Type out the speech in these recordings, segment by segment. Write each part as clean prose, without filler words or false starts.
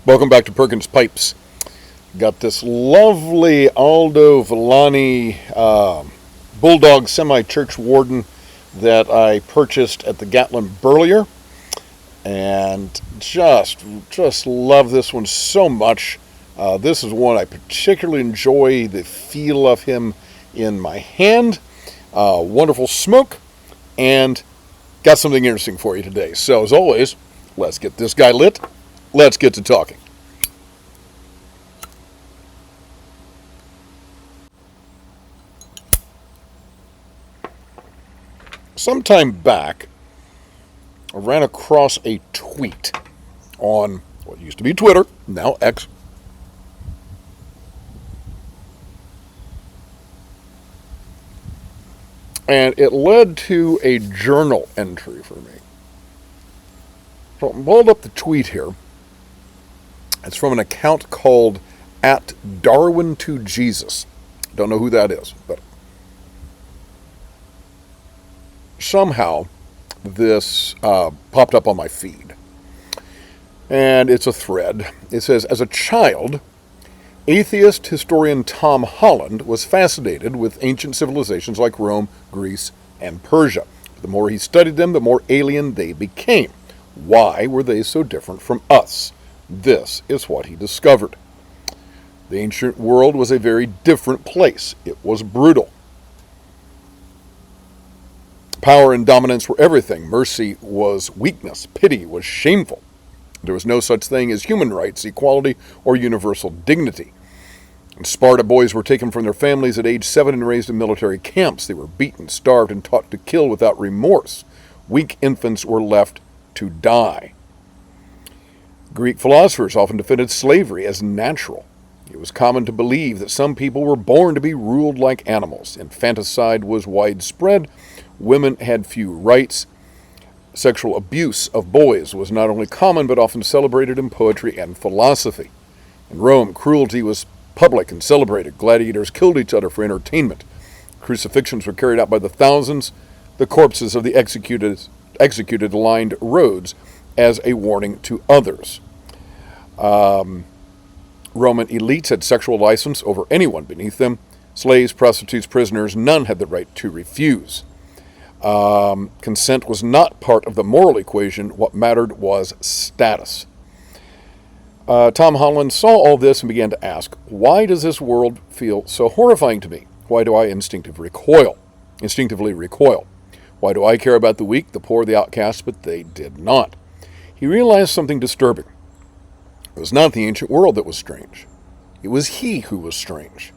Welcome back to Perkins Pipes. Got this lovely Aldo Velani bulldog semi-church warden that I purchased at the Gatlin Burlier, and just love this one so much. This is one I particularly enjoy the feel of him in my hand. Wonderful smoke, and got something interesting for you today. So as always, let's get this guy lit. Let's get to talking. Sometime back, I ran across a tweet on what used to be Twitter, now X. And it led to a journal entry for me. So I pulled up the tweet here. It's from an account called @Darwin2Jesus. Don't know who that is, but somehow this popped up on my feed. And it's a thread. It says, as a child, atheist historian Tom Holland was fascinated with ancient civilizations like Rome, Greece, and Persia. The more he studied them, the more alien they became. Why were they so different from us? This is what he discovered. The ancient world was a very different place. It was brutal. Power and dominance were everything. Mercy was weakness. Pity was shameful. There was no such thing as human rights, equality, or universal dignity. In Sparta, boys were taken from their families at age 7 and raised in military camps. They were beaten, starved, and taught to kill without remorse. Weak infants were left to die. Greek philosophers often defended slavery as natural. It was common to believe that some people were born to be ruled like animals. Infanticide was widespread. Women had few rights. Sexual abuse of boys was not only common but often celebrated in poetry and philosophy. In Rome, cruelty was public and celebrated. Gladiators killed each other for entertainment. Crucifixions were carried out by the thousands. The corpses of the executed lined roads as a warning to others. Roman elites had sexual license over anyone beneath them. Slaves, prostitutes, prisoners, none had the right to refuse. Consent was not part of the moral equation. What mattered was status. Tom Holland saw all this and began to ask, why does this world feel so horrifying to me? Why do I instinctively recoil? Why do I care about the weak, the poor, the outcast, but they did not? He realized something disturbing. It was not the ancient world that was strange. It was he who was strange.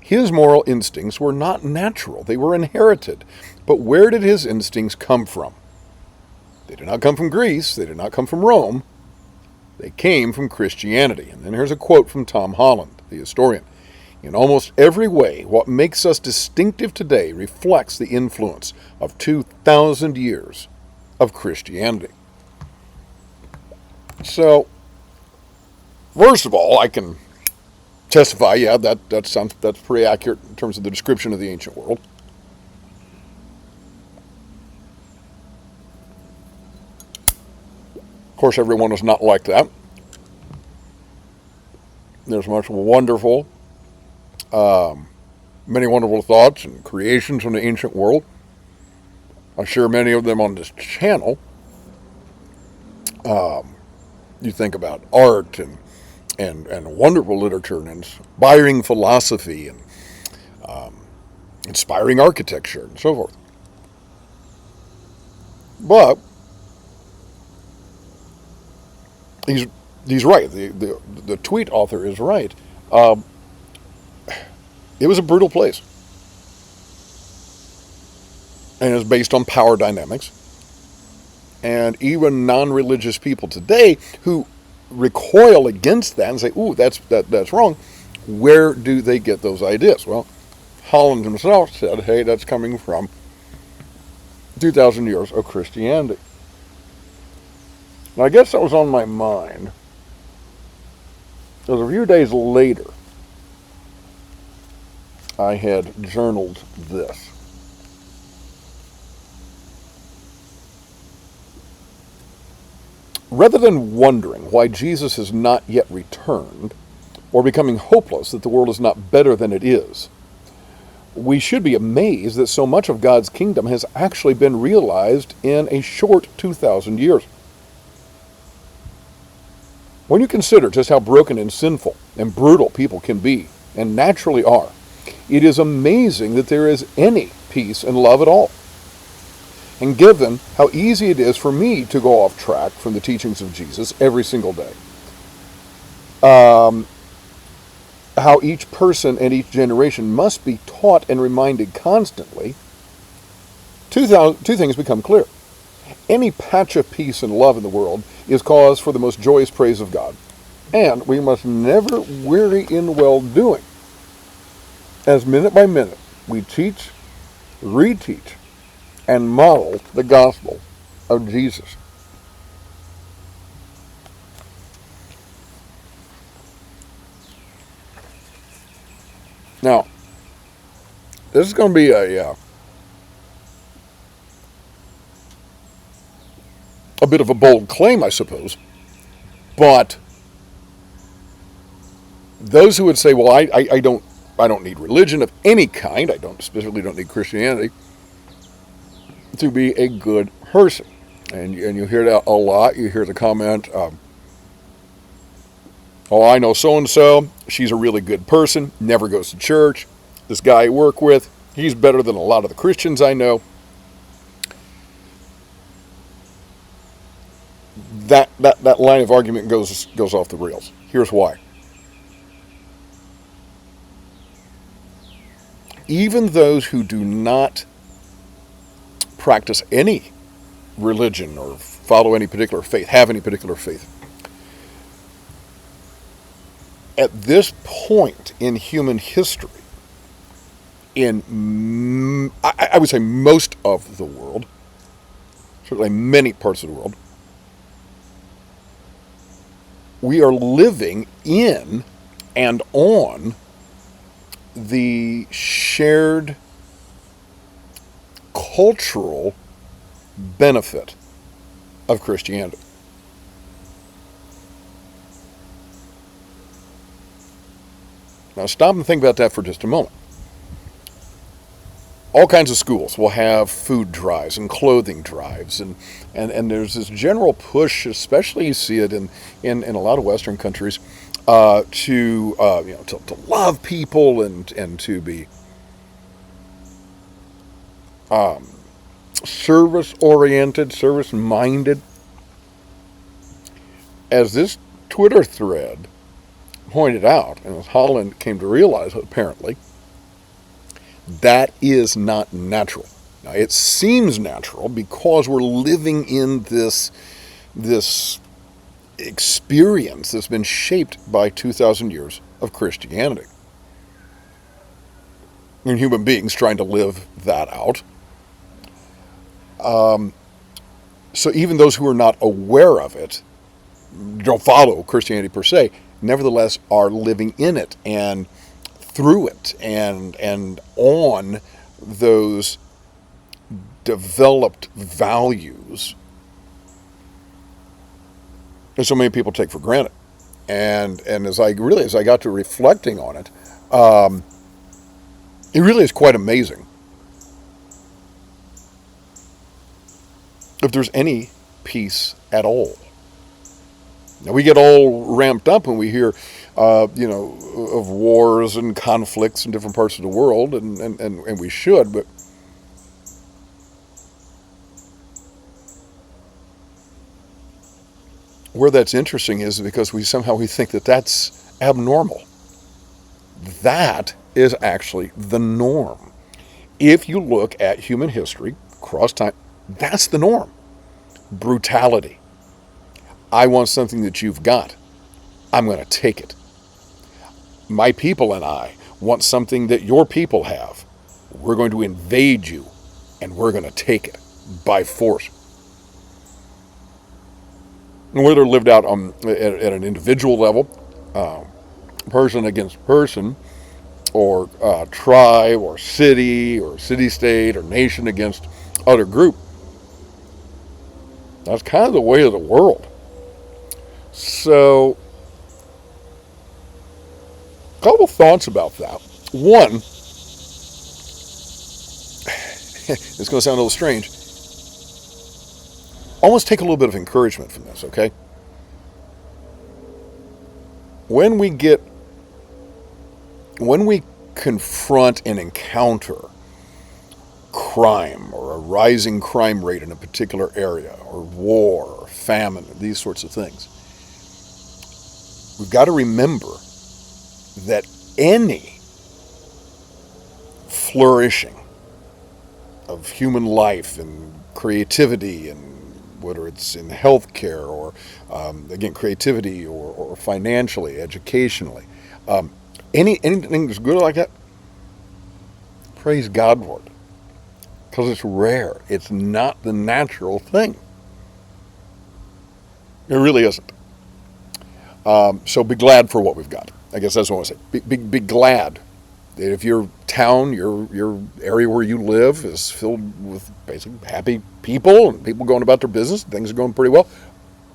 His moral instincts were not natural. They were inherited. But where did his instincts come from? They did not come from Greece. They did not come from Rome. They came from Christianity. And then here's a quote from Tom Holland, the historian. In almost every way, what makes us distinctive today reflects the influence of 2,000 years of Christianity. So, first of all, I can testify, yeah, that's pretty accurate in terms of the description of the ancient world. Of course, everyone was not like that. There's much wonderful, many wonderful thoughts and creations from the ancient world. I share many of them on this channel. You think about art and wonderful literature and inspiring philosophy and inspiring architecture and so forth. But he's right. The tweet author is right. It was a brutal place, and it's based on power dynamics. And even non-religious people today who recoil against that and say, "Ooh, that's wrong." Where do they get those ideas? Well, Holland himself said, "Hey, that's coming from 2,000 years of Christianity." Now, I guess that was on my mind. Because a few days later, I had journaled this. Rather than wondering why Jesus has not yet returned, or becoming hopeless that the world is not better than it is, we should be amazed that so much of God's kingdom has actually been realized in a short 2,000 years. When you consider just how broken and sinful and brutal people can be, and naturally are, it is amazing that there is any peace and love at all. And given how easy it is for me to go off track from the teachings of Jesus every single day, how each person and each generation must be taught and reminded constantly, two things become clear. Any patch of peace and love in the world is cause for the most joyous praise of God, and we must never weary in well-doing, as minute by minute we teach, reteach, and model the gospel of Jesus. Now, this is going to be a bit of a bold claim, I suppose, but those who would say, well, I don't need religion of any kind, I specifically don't need Christianity to be a good person. And you hear that a lot. You hear the comment, oh, I know so-and-so, she's a really good person, never goes to church. This guy I work with, he's better than a lot of the Christians I know. That line of argument goes off the rails. Here's why. Even those who do not practice any religion or follow any particular faith, have any particular faith, at this point in human history, in, I would say most of the world, certainly many parts of the world, we are living in and on the shared cultural benefit of Christianity. Now stop and think about that for just a moment. All kinds of schools will have food drives and clothing drives, and there's this general push, especially you see it in a lot of Western countries, to love people and to be service-oriented, service-minded. As this Twitter thread pointed out, and as Holland came to realize, apparently, that is not natural. Now, it seems natural because we're living in this experience that's been shaped by 2,000 years of Christianity. And human beings trying to live that out. So even those who are not aware of it, don't follow Christianity per se, nevertheless are living in it and through it and on those developed values that so many people take for granted. And as I got to reflecting on it, it really is quite amazing if there's any peace at all. Now, we get all ramped up when we hear, of wars and conflicts in different parts of the world, and we should, but where that's interesting is because we think that that's abnormal. That is actually the norm. If you look at human history, across time, that's the norm. Brutality. I want something that you've got. I'm going to take it. My people and I want something that your people have. We're going to invade you, and we're going to take it by force. And whether lived out at an individual level, person against person, or tribe, or city-state, or nation against other group, that's kind of the way of the world. So, a couple thoughts about that. One, it's going to sound a little strange. Almost take a little bit of encouragement from this, okay? When we confront and encounter crime or a rising crime rate in a particular area, or war or famine, these sorts of things, we've got to remember that any flourishing of human life and creativity, and whether it's in healthcare or again, creativity or financially, educationally, anything that's good like that, praise God for it, because it's rare. It's not the natural thing. It really isn't. So be glad for what we've got. I guess that's what I want to say. Be glad that if your town, your area where you live is filled with basically happy people and people going about their business, things are going pretty well,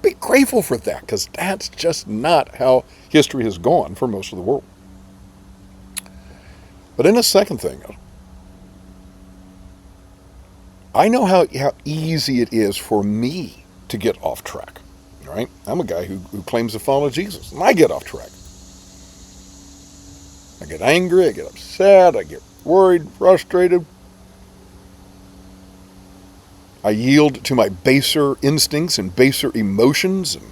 be grateful for that, because that's just not how history has gone for most of the world. But then the second thing is, I know how easy it is for me to get off track. Right? I'm a guy who claims to follow Jesus, and I get off track. I get angry, I get upset, I get worried, frustrated. I yield to my baser instincts and baser emotions, and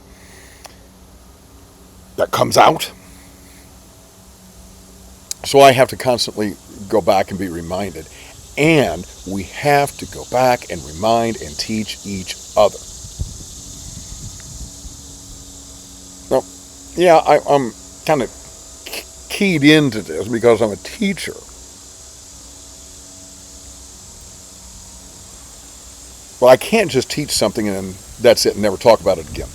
that comes out. So I have to constantly go back and be reminded. And we have to go back and remind and teach each other. Now, yeah, I'm kind of keyed into this because I'm a teacher. Well, I can't just teach something and that's it and never talk about it again.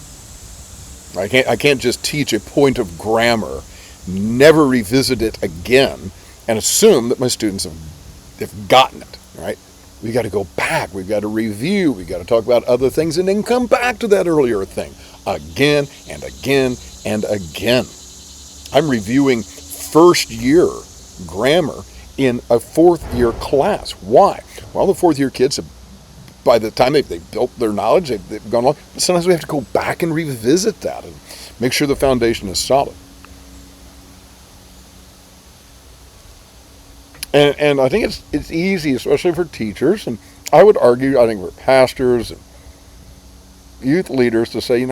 I can't just teach a point of grammar, never revisit it again, and assume that my students have gotten it, right? We got to go back. We've got to review. We've got to talk about other things and then come back to that earlier thing again and again and again. I'm reviewing first year grammar in a fourth year class. Why? Well, the fourth year kids, by the time they've built their knowledge, they've gone along. But sometimes we have to go back and revisit that and make sure the foundation is solid. And I think it's easy, especially for teachers, and I would argue, I think for pastors and youth leaders to say,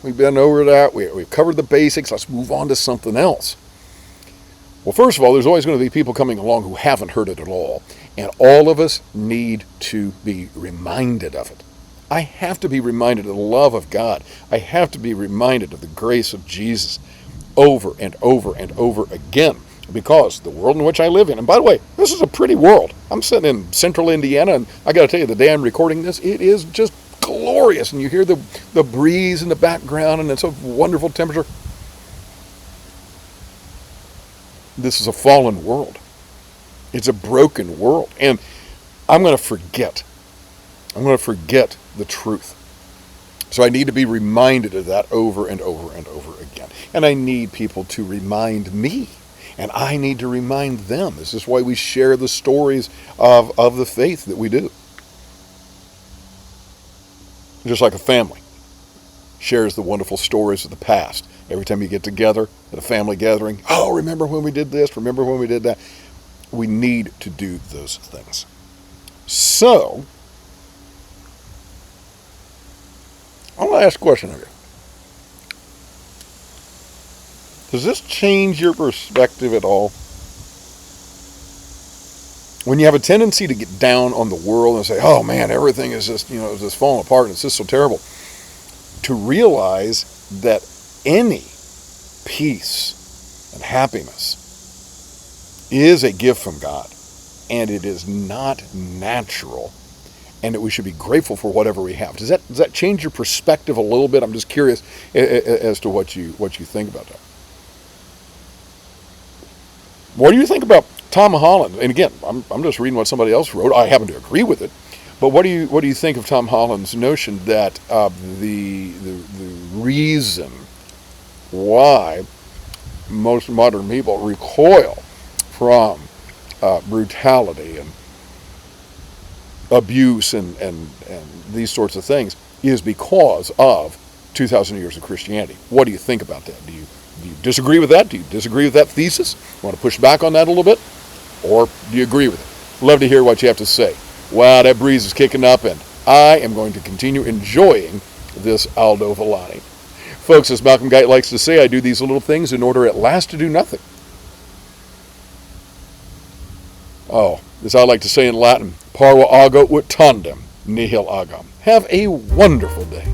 we've been over that, we've covered the basics, let's move on to something else. Well, first of all, there's always going to be people coming along who haven't heard it at all, and all of us need to be reminded of it. I have to be reminded of the love of God. I have to be reminded of the grace of Jesus over and over and over again. Because the world in which I live in, and by the way, this is a pretty world. I'm sitting in central Indiana, and I got to tell you, the day I'm recording this, it is just glorious. And you hear the breeze in the background, and it's a wonderful temperature. This is a fallen world. It's a broken world. And I'm going to forget. I'm going to forget the truth. So I need to be reminded of that over and over and over again. And I need people to remind me. And I need to remind them. This is why we share the stories of the faith that we do. Just like a family shares the wonderful stories of the past. Every time you get together at a family gathering, remember when we did this, remember when we did that. We need to do those things. So, I want to ask a question of you. Does this change your perspective at all? When you have a tendency to get down on the world and say, oh man, everything is just, is just falling apart and it's just so terrible. To realize that any peace and happiness is a gift from God. And it is not natural. And that we should be grateful for whatever we have. Does that change your perspective a little bit? I'm just curious as to what you think about that. What do you think about Tom Holland? And again, I'm just reading what somebody else wrote. I happen to agree with it. But what do you think of Tom Holland's notion that the reason why most modern people recoil from brutality and abuse and these sorts of things is because of 2,000 years of Christianity. What do you think about that? Do you disagree with that? Do you disagree with that thesis? Want to push back on that a little bit? Or do you agree with it? Love to hear what you have to say. Wow, that breeze is kicking up, and I am going to continue enjoying this Aldo Velani. Folks, as Malcolm Guite likes to say, I do these little things in order at last to do nothing. Oh, as I like to say in Latin, Parva agam ut tandem, nihil agam. Have a wonderful day.